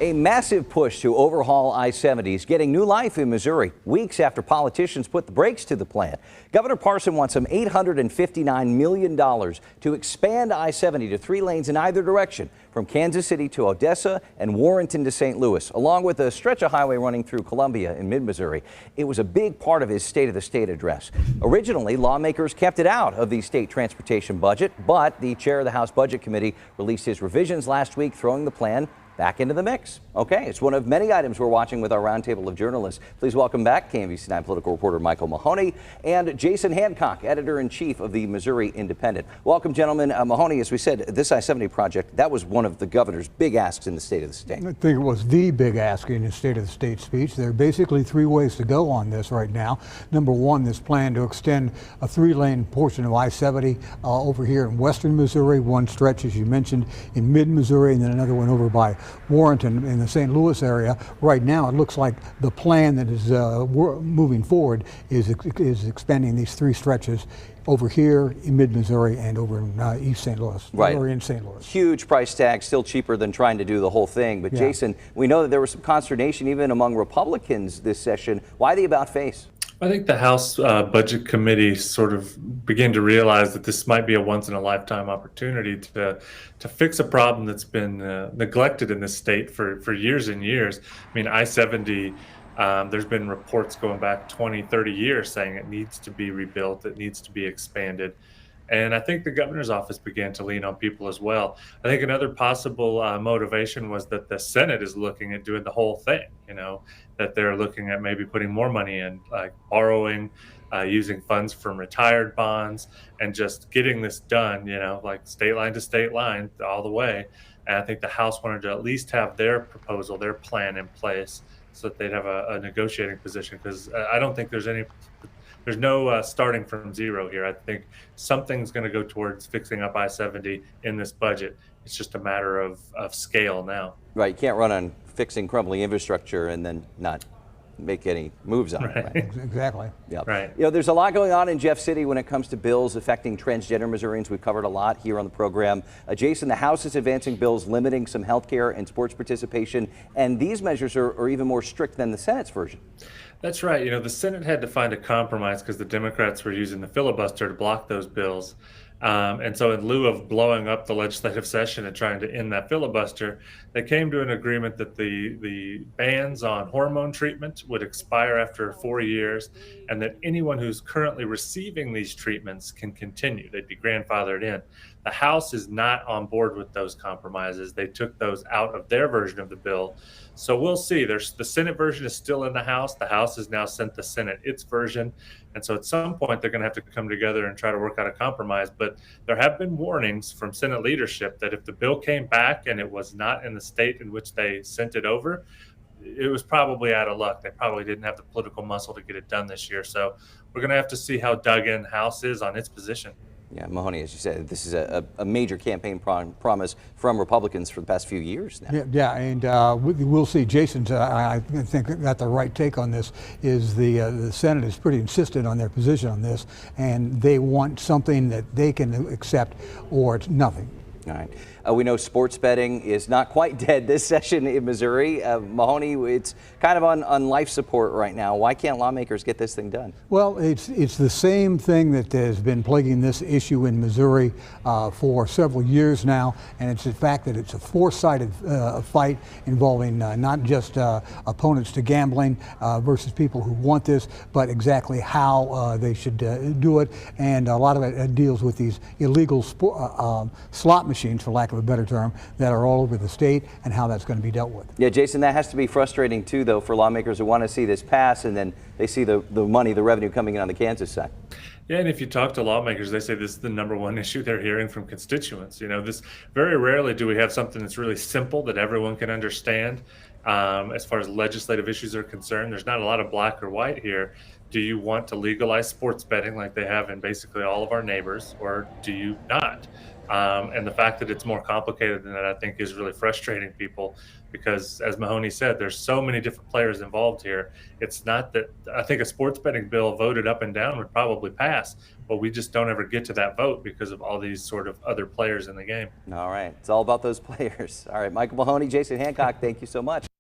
A massive push to overhaul I-70 is getting new life in Missouri, weeks after politicians put the brakes to the plan. Governor Parson wants some $859 million to expand I-70 to 3 lanes in either direction, from Kansas City to Odessa and Warrenton to St. Louis, along with a stretch of highway running through Columbia in mid-Missouri. It was a big part of his State of the State address. Originally, lawmakers kept it out of the state transportation budget, but the chair of the House Budget Committee released his revisions last week, throwing the plan back into the mix. Okay, it's one of many items we're watching with our roundtable of journalists. Please welcome back KMBC9 political reporter Michael Mahoney and Jason Hancock, editor-in-chief of the Missouri Independent. Welcome, gentlemen. Mahoney, as we said, this I-70 project, that was one of the governor's big asks in the State of the State. I think it was the big ask in his State of the State speech. There are basically 3 ways to go on this right now. Number one, this plan to extend a 3-lane portion of I-70 over here in western Missouri, one stretch, as you mentioned, in mid-Missouri, and then another one over by Warrenton in the St. Louis area. Right now, it looks like the plan that is moving forward is expanding these 3 stretches over here in mid-Missouri and over in East St. Louis. Right. Or in St. Louis. Huge price tag, still cheaper than trying to do the whole thing. But yeah. Jason, we know that there was some consternation even among Republicans this session. Why the about face? I think the House Budget Committee sort of began to realize that this might be a once-in-a-lifetime opportunity to fix a problem that's been neglected in this state for years and years. I mean, I-70, there's been reports going back 20, 30 years saying it needs to be rebuilt, it needs to be expanded. And I think the governor's office began to lean on people as well. I think another possible motivation was that the Senate is looking at doing the whole thing, that they're looking at maybe putting more money in, like borrowing, using funds from retired bonds, and just getting this done, like state line to state line all the way. And I think the House wanted to at least have their proposal, their plan in place so that they'd have a negotiating position, because I don't think there's no starting from zero here. I think something's going to go towards fixing up I-70 in this budget. It's just a matter of scale now. Right. You can't run on fixing crumbling infrastructure and then not make any moves on it. Right? Exactly. Yeah. Right. There's a lot going on in Jeff City when it comes to bills affecting transgender Missourians. We've covered a lot here on the program. Jason, the House is advancing bills limiting some health care and sports participation, and these measures are even more strict than the Senate's version. That's right. The Senate had to find a compromise because the Democrats were using the filibuster to block those bills. And so in lieu of blowing up the legislative session and trying to end that filibuster, they came to an agreement that the bans on hormone treatment would expire after 4 years, and that anyone who's currently receiving these treatments can continue. They'd be grandfathered in. The House is not on board with those compromises. They took those out of their version of the bill. So we'll see. The Senate version is still in the House. The House has now sent the Senate its version. And so at some point, they're going to have to come together and try to work out a compromise. But there have been warnings from Senate leadership that if the bill came back and it was not in the state in which they sent it over, it was probably out of luck. They probably didn't have the political muscle to get it done this year. So we're going to have to see how dug in House is on its position. Yeah, Mahoney, as you said, this is a major campaign promise from Republicans for the past few years now. Yeah, and we'll see. Jason's, I think, got the right take on this. Is the Senate is pretty insistent on their position on this, and they want something that they can accept, or it's nothing. All right. We know sports betting is not quite dead this session in Missouri. Mahoney, it's kind of on life support right now. Why can't lawmakers get this thing done? Well, it's the same thing that has been plaguing this issue in Missouri for several years now, and it's the fact that it's a four-sided fight involving not just opponents to gambling versus people who want this, but exactly how they should do it. And a lot of it deals with these illegal slot machines, for lack of a better term, that are all over the state, and how that's going to be dealt with. Yeah, Jason, that has to be frustrating too, though, for lawmakers who want to see this pass, and then they see the money, the revenue coming in on the Kansas side. Yeah, and if you talk to lawmakers, they say this is the #1 issue they're hearing from constituents. This very rarely do we have something that's really simple that everyone can understand. As far as legislative issues are concerned, there's not a lot of black or white here. Do you want to legalize sports betting like they have in basically all of our neighbors, or do you not? And the fact that it's more complicated than that, I think, is really frustrating people because, as Mahoney said, there's so many different players involved here. It's not that I think a sports betting bill voted up and down would probably pass, but we just don't ever get to that vote because of all these sort of other players in the game. All right. It's all about those players. All right. Michael Mahoney, Jason Hancock, thank you so much.